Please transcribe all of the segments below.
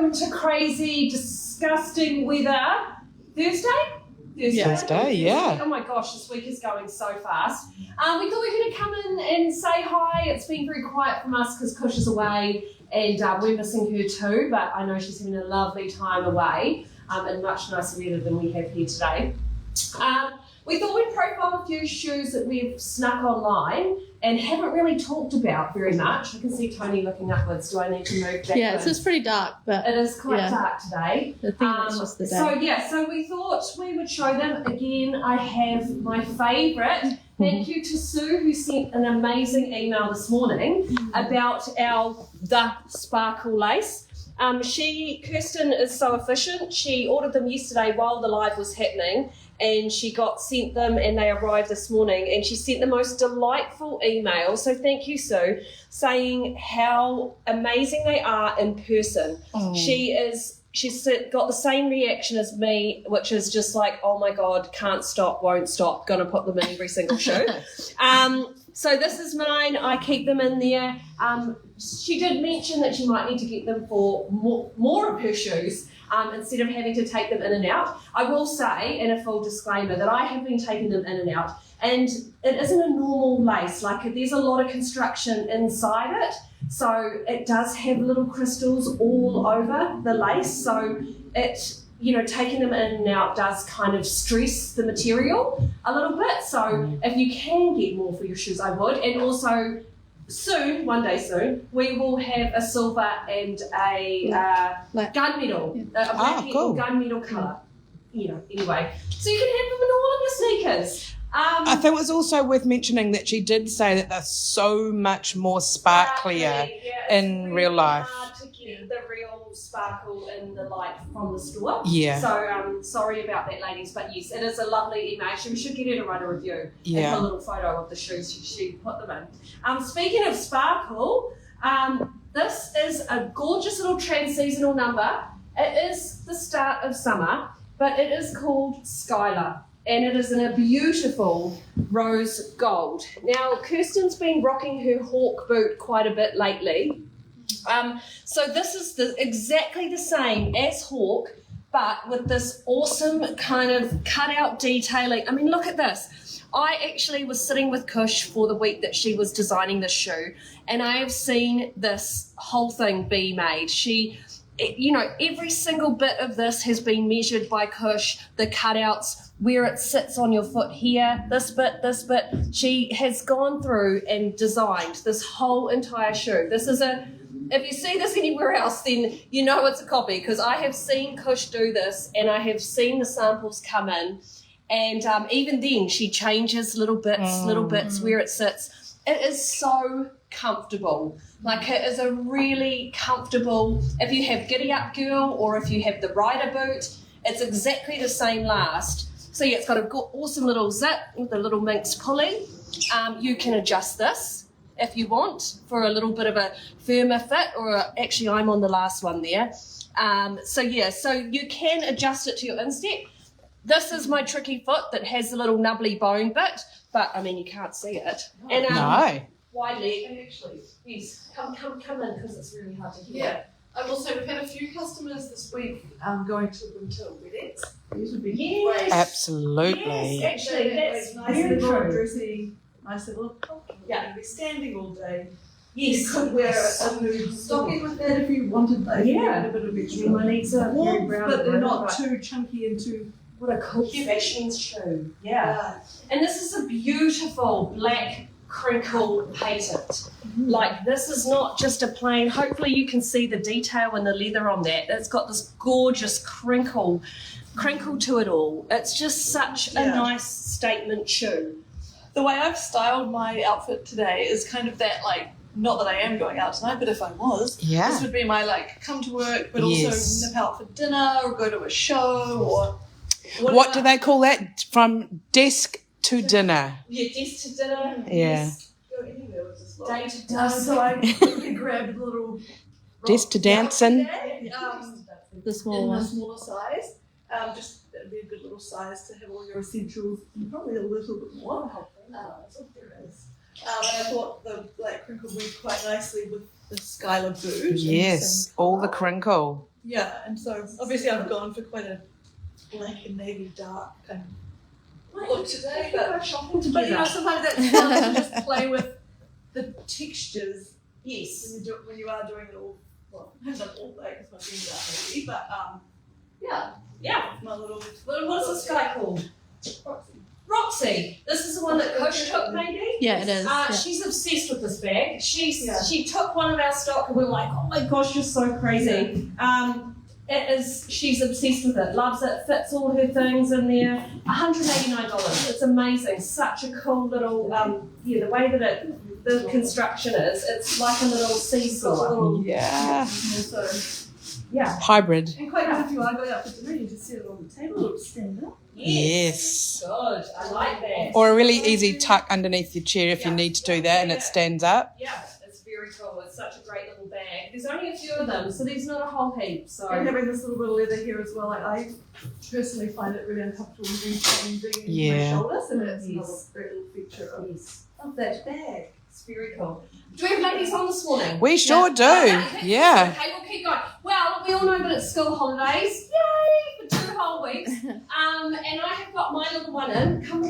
welcome to crazy, disgusting weather. Thursday, yeah. Oh my gosh, this week is going so fast. We thought we were going to come in and say hi. It's been very quiet from us because Kush is away and we're missing her too, but I know she's having a lovely time away and much nicer weather than we have here today. We thought we'd profile a few shoes that we've snuck online and haven't really talked about very much. I can see Tony looking upwards. Do I need to move backwards? Yeah, it's just pretty dark, but it is quite dark today. I think it's just the day. So we thought we would show them. Again, I have my favourite. Thank you to Sue, who sent an amazing email this morning about the sparkle lace. Kirsten is so efficient. She ordered them yesterday while the live was happening, and she got sent them and they arrived this morning, and she sent the most delightful email. So thank you, Sue, saying how amazing they are in person. She's got the same reaction as me, which is just like, oh my God, can't stop, won't stop, gonna put them in every single shoe. So this is mine. I keep them in there. She did mention that she might need to get them for more of her shoes instead of having to take them in and out. I will say, in a full disclaimer, that I have been taking them in and out, and it isn't a normal lace. Like, there's a lot of construction inside it, so it does have little crystals all over the lace. So it, taking them in and out does kind of stress the material a little bit. So if you can get more for your shoes, I would. And also, one day soon, we will have a silver and a gunmetal, a black cool. gunmetal colour. Anyway, so you can have them in all of your sneakers. I think it was also worth mentioning that she did say that they're so much more sparklier in real life. Hard to get the real sparkle in the light from the store. Yeah. So sorry about that, ladies, but yes, it is a lovely image. We should get her to write a review and a little photo of the shoes she put them in. Speaking of sparkle, this is a gorgeous little trans-seasonal number. It is the start of summer, but it is called Skylar. And it is in a beautiful rose gold. Now, Kirsten's been rocking her Hawk boot quite a bit lately. So this is exactly the same as Hawk, but with this awesome kind of cut-out detailing. I mean, look at this. I actually was sitting with Kush for the week that she was designing this shoe, and I have seen this whole thing be made. Every single bit of this has been measured by Kush, the cutouts, where it sits on your foot here, this bit. She has gone through and designed this whole entire shoe. If you see this anywhere else, then you know it's a copy, because I have seen Kush do this and I have seen the samples come in, and even then she changes little bits where it sits. It is so comfortable. Like, it is a really comfortable, if you have Giddy Up Girl or if you have the Rider boot, it's exactly the same last. So yeah, it's got an awesome little zip with a little minx pulley. You can adjust this if you want for a little bit of a firmer fit, or actually I'm on the last one there. So you can adjust it to your instep. This is my tricky foot that has a little nubbly bone bit, but I mean, you can't see it. And wide leg, actually. Yes, come in, because it's really hard to hear. Yeah. I will say we've had a few customers this week going to winter weddings. These would be great. Absolutely. Yes, actually, that's nice very little true. dressy, nice little pumpkin. Yeah. You'd be standing all day. Yes. You could wear a nude stocking with that if you wanted. Yeah. A bit of extra. My legs are very warm, brown, but they're not too chunky and too. What a cool fashion shoe. Yeah. And this is a beautiful black crinkle patent. Like, this is not just a plain, hopefully you can see the detail in the leather on that. It's got this gorgeous crinkle to it all. It's just such a nice statement shoe. The way I've styled my outfit today is kind of that, like, not that I am going out tonight, but if I was, this would be my, like, come to work, but also nip out for dinner or go to a show or whatever. What do they call that? From desk to dinner. Yeah, desk to dinner. Yeah. Yes. Go anywhere with this Day to dinner. So I quickly grabbed a little Desk to dancing. The small one. The smaller size. Just that'd be a good little size to have all your essentials, and probably a little bit more. That's what there is. And I thought the black crinkle went quite nicely with the Skylar boot. Yes, all the crinkle. Yeah, and so obviously I've gone for quite a black and navy dark kind of look today, but sometimes that's fun to just play with the textures. Yes. When you are doing it all, well, I haven't done all black because my jeans are heavy, but yeah. My little. What's this guy called? Roxy. This is the one that Coach took, maybe? Yeah, it is. She's obsessed with this bag. She took one of our stock and we were like, oh my gosh, you're so crazy. She's obsessed with it, loves it, fits all her things in there. $189. It's amazing. Such a cool little, the way that the construction is, it's like a little seesaw. Yeah. Yeah. Hybrid. And quite often if you are going out for dinner, you just sit it on the table, it'll stand up. Yes. Good. I like that. Or a really easy tuck underneath your chair if you need to do that and it stands up. Yeah, it's very cool. It's such a great little bag. There's only a few of them, so there's not a whole heap. So and having this little bit of leather here as well, I personally find it really uncomfortable being my shoulders, and it's another great little feature of that bag. It's very cool. Do we have ladies on this morning? We sure do. Yeah. Okay, we'll keep going. Well, we all know that it's school holidays. Yay! For 2 whole weeks. And I have got my little one in. Come.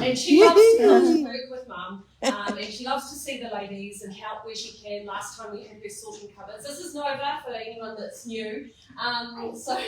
And she loves to come to work with Mum. And she loves to see the ladies and help where she can. Last time we had her sorting cupboards. This is Nova for anyone that's new. So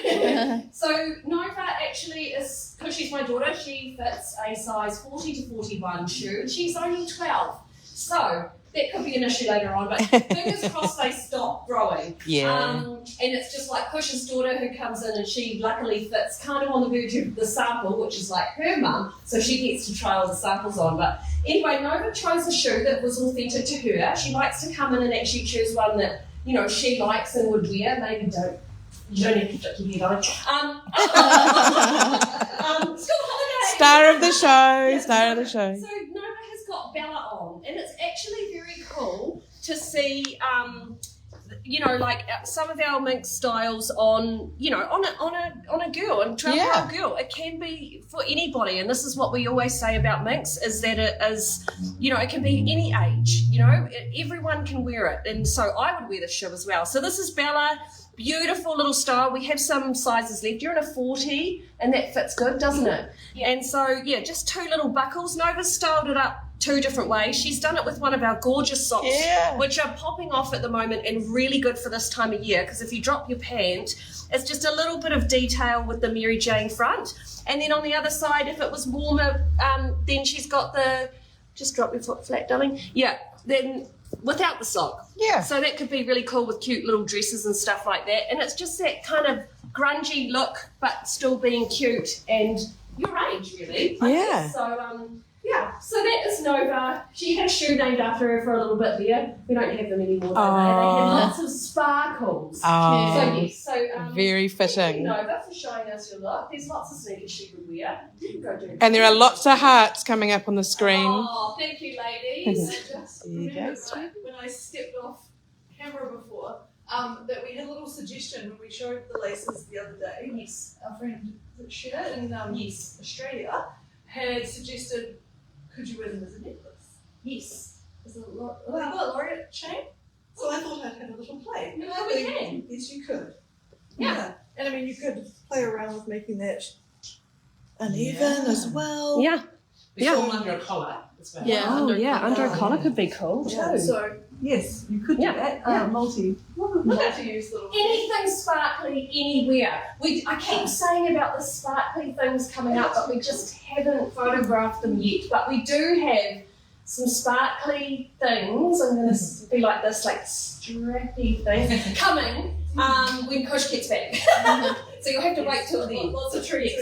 Nova actually is, because she's my daughter, she fits a size 40 to 41 shoe. She's only 12. So that could be an issue later on, but fingers crossed they stop growing. Yeah. And it's just like Cush's daughter who comes in and she luckily fits kind of on the verge of the sample, which is like her mum, so she gets to try all the samples on. But anyway, Nova chose a shoe that was authentic to her. She likes to come in and actually choose one that, she likes and would wear. Maybe you don't have to stick your head on. School holidays. Star of the show. So Nova has got Bella on, and it's actually very cool to see, some of our mink styles on a girl, and 12-year-old girl. It can be for anybody, and this is what we always say about minks, is that it is, it can be any age. Everyone can wear it, and so I would wear this shoe as well. So this is Bella. Beautiful little style. We have some sizes left. You're in a 40 and that fits good, doesn't it? Yeah. And so, just 2 little buckles. Nova's styled it up 2 different ways. She's done it with one of our gorgeous socks, which are popping off at the moment and really good for this time of year, because if you drop your pant, it's just a little bit of detail with the Mary Jane front. And then on the other side, if it was warmer, then she's got just drop your foot flat, darling. Yeah, then without the sock. Yeah. So that could be really cool with cute little dresses and stuff like that. And it's just that kind of grungy look, but still being cute and your age, really. I guess. So, so that is Nova. She had a shoe named after her for a little bit there. We don't have them anymore, though. They had lots of sparkles. Oh. So very fitting. Thank you, Nova, for showing us your look. There's lots of sneakers she would wear. And there are lots of hearts coming up on the screen. Oh, thank you, ladies. Just when I stepped off camera before, that we had a little suggestion when we showed the laces the other day. Yes. Our friend Sheila in Australia had suggested, could you wear them as a necklace? Yes. As a laureate chain? So I thought I'd have a little play. No, we can. Yes, you could. Yeah. And I mean, you could play around with making that uneven as well. Yeah. It's all under a collar as well. Yeah. Under a collar could be cool too. Yeah, so yes, you could do that. Multi-use little. Anything sparkly anywhere. I keep saying about the sparkly things coming up, but we just haven't photographed them yet. But we do have some sparkly things. I'm going to be like this, like strappy thing coming when Kush gets back. So you'll have to wait till then. Lots of treats.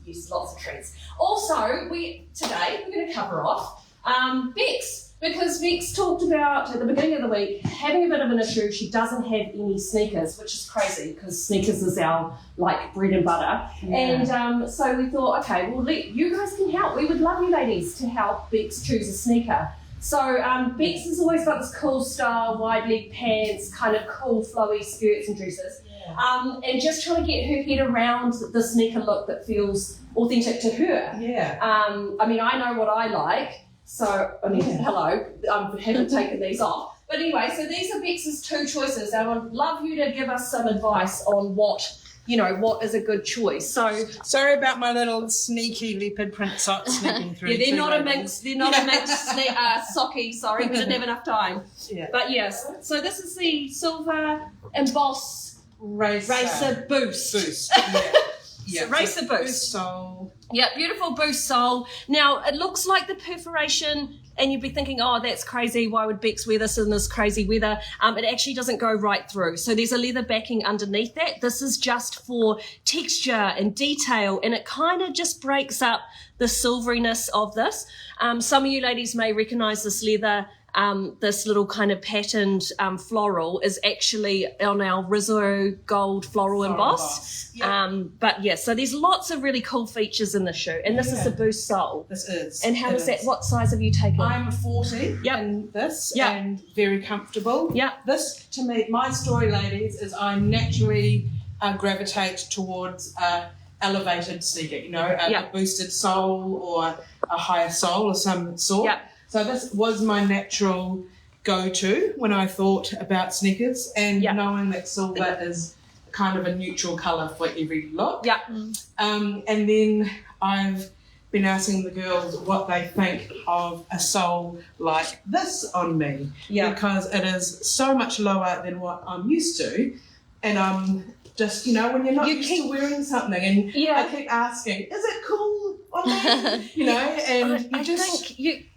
Yes, lots of treats. Also, today we're going to cover off Bex. Because Bex talked about, at the beginning of the week, having a bit of an issue. She doesn't have any sneakers, which is crazy because sneakers is our, bread and butter. Yeah. And so we thought, okay, well, you guys can help. We would love you ladies to help Bex choose a sneaker. So Bex has always got this cool style, wide leg pants, kind of cool flowy skirts and dresses. Yeah. And just trying to get her head around the sneaker look that feels authentic to her. Yeah. I mean, I know what I like. So, hello, I haven't taken these off. But anyway, so these are Bex's 2 choices. I would love you to give us some advice on what is a good choice. So sorry about my little sneaky leopard print socks sneaking through. Yeah, they're not a minx socky, sorry, we didn't have enough time. Yeah. But yes, so this is the silver emboss Racer Boost. Yeah. So Racer Boost. Sole. Yeah, beautiful boost sole. Now, it looks like the perforation, and you'd be thinking, oh, that's crazy. Why would Bex wear this in this crazy weather? It actually doesn't go right through. So there's a leather backing underneath that. This is just for texture and detail, and it kind of just breaks up the silveriness of this. Some of you ladies may recognize this leather. This little kind of patterned floral is actually on our Rizzo gold floral emboss. Yep. But yeah, so there's lots of really cool features in the shoe, and this is the boost sole. This is. And how does that? What size have you taken? I'm a 40 in this, and very comfortable. Yeah. This, to me, my story, ladies, is I naturally gravitate towards elevated sneaker. A boosted sole or a higher sole of some sort. Yeah. So this was my natural go-to when I thought about sneakers, and knowing that silver is kind of a neutral colour for every look. Yeah. And then I've been asking the girls what they think of a sole like this on me, because it is so much lower than what I'm used to, and I'm just, when you're not used to wearing something, and I keep asking, is it cool on me?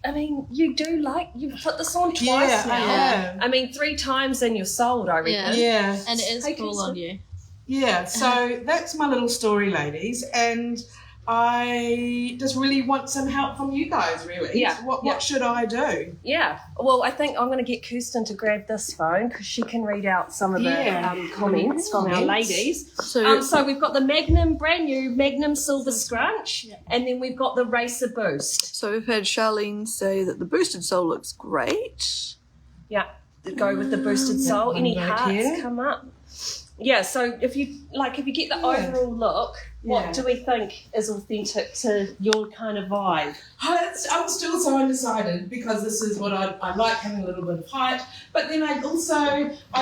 And you do you've put this on twice now. I have. 3 times and you're sold, I reckon. Yeah. And it is cool on you. Yeah, so that's my little story, ladies, and I just really want some help from you guys, really. Yeah. What should I do? Yeah. Well, I think I'm going to get Kirsten to grab this phone because she can read out some of the comments from our ladies. So we've got the brand new Magnum Silver Scrunch, and then we've got the Racer Boost. So we've had Charlene say that the boosted sole looks great. Yeah. Go with the boosted sole. Any hearts come up? Yeah, so if you get the overall look, what do we think is authentic to your kind of vibe? I'm still so undecided because this is what I like, having a little bit of height, but then I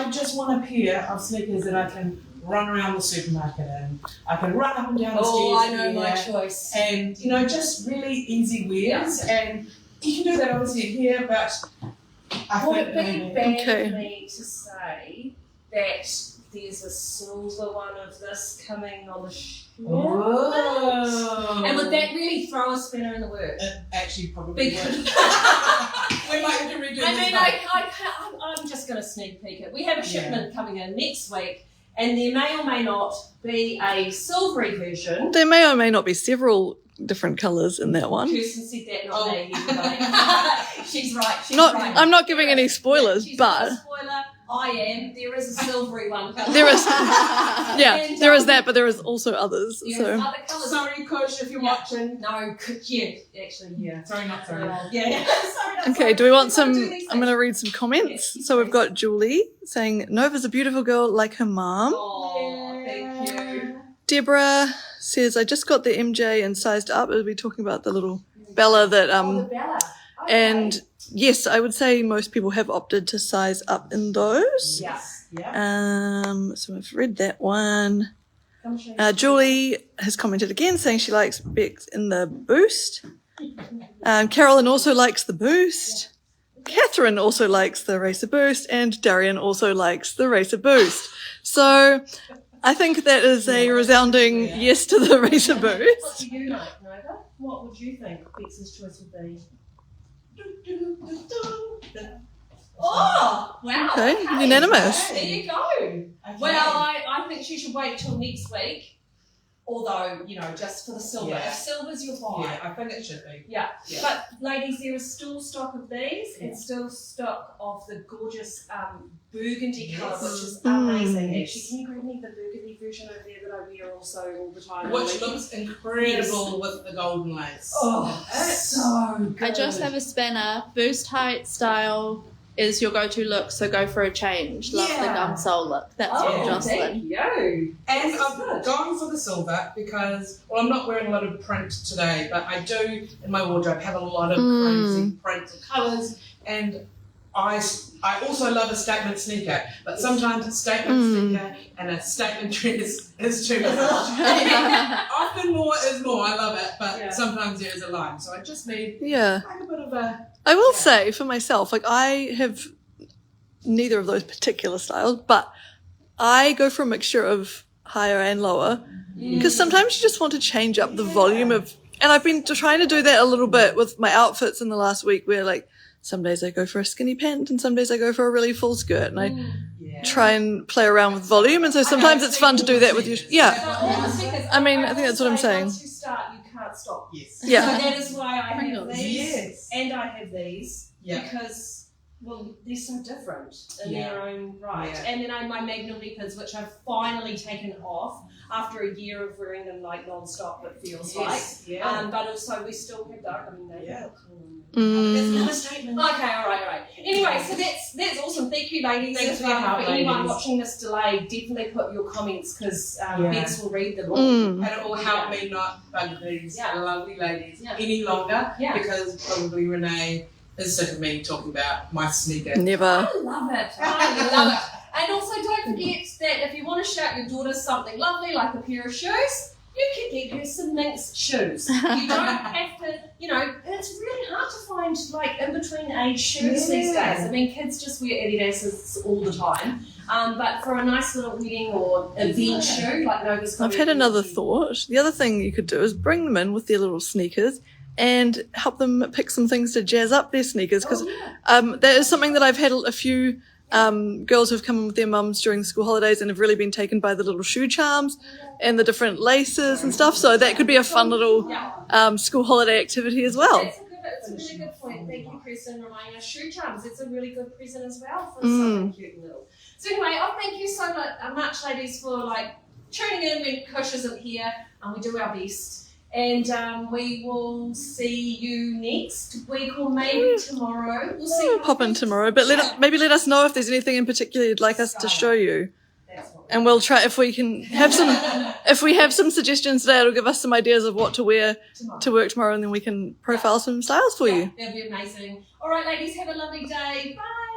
just want a pair of sneakers that I can run around the supermarket in. I can run up and down the stairs. Oh, I know my choice. And, just really easy wears. Yeah. And you can do that obviously here, but I think it be bad for me to say that there's a silver one of this coming on the shoe? Oh. And would that really throw a spinner in the works? It actually probably would. We might have to redo this. I'm just going to sneak peek it. We have a shipment coming in next week, and there may or may not be a silvery version. There may or may not be several different colours in that one. Kirsten said that, not me. Everybody. She's right. Right. I'm not giving any spoilers, but... Spoiler. I am. There is a silvery one. There is, there is that, but there is also others. Other colours. Sorry, Kush, if you're watching. No, actually, Sorry, not sorry. Okay, do we want some? I'm going to read some comments. So we've got Julie saying, Nova's a beautiful girl like her mom. Oh, thank you. Deborah says, I just got the MJ and sized up. We'll be talking about the little Bella that, the Bella. Okay. And yes, I would say most people have opted to size up in those. Yes. So I've read that one. Julie has commented again saying she likes Bex in the boost. Carolyn also likes the boost. Catherine also likes the Racer Boost, and Darian also likes the Racer Boost. So I think that is a resounding yes to the Racer Boost. What do you like, Nova? What would you think Bex's choice would be? Oh, wow. Okay, unanimous. There you go. Okay. Well, I think she should wait till next week, although, just for the silver. Yeah. If silver's your vibe. Yeah, I think it should be. Yeah. But, ladies, there is still stock of these and still stock of the gorgeous burgundy colour, which is amazing. Actually, can you bring me the burgundy version over there that I wear also all the time? Which looks incredible with the golden lace. Oh, it's so good. I just have a spanner. Boost height style is your go-to look, so go for a change. Love the gum sole look. That's from Jocelyn. Thank you. And I've gone for the silver because, I'm not wearing a lot of print today, but I do, in my wardrobe, have a lot of crazy prints and colours, and I also love a statement sneaker, but sometimes a statement sneaker and a statement dress is too much. Often more is more. I love it, but sometimes there is a line. So I just need like a bit of a. I will say for myself, like I have neither of those particular styles, but I go for a mixture of higher and lower because sometimes you just want to change up the volume of. And I've been trying to do that a little bit with my outfits in the last week, where like. Some days I go for a skinny pant and some days I go for a really full skirt and I try and play around with volume. And so sometimes it's fun to do that with you. I mean, I think that's what I'm saying. Once you start, you can't stop. Yes. So that is why I have these and I have these because, well, they're so different in their own right. Yeah. And then I have my Magnum Leopards, which I've finally taken off after a year of wearing them like non-stop, it feels like. Yeah. But also we still have dark. I mean, they look cool. That's not a statement. Okay, all right. Anyway, so that's awesome. Thank you, ladies. Thanks for anyone watching this delay. Definitely put your comments because Bets will read them all. And it will help me not bug these lovely ladies any longer because probably Renee is sick of me talking about my sneaker. Never. I love it. And also don't forget that if you want to shout your daughter something lovely like a pair of shoes, you can get her some Minx shoes. You don't have to, it's really hard to find like in between age shoes these days. I mean, kids just wear Adidas's all the time. But for a nice little wedding or event shoe, like Nova's got. I've had another thought. The other thing you could do is bring them in with their little sneakers and help them pick some things to jazz up their sneakers. Because that is something that I've had a few girls who've come in with their mums during the school holidays and have really been taken by the little shoe charms and the different laces and stuff. So that could be a fun little school holiday activity as well. It's a really good point. Thank you, Kristen, reminding us. Shoe charms, it's a really good present as well for something cute and little. So anyway, thank you so much, ladies, for like tuning in when Kush isn't here, and we do our best. And we will see you next week or maybe tomorrow. We'll see. We'll pop in tomorrow, but maybe let us know if there's anything in particular you'd like us to show you. And we'll try if we can have some. If we have some suggestions today, it'll give us some ideas of what to wear to work tomorrow, and then we can profile some styles for you. That'd be amazing. All right, ladies, have a lovely day. Bye.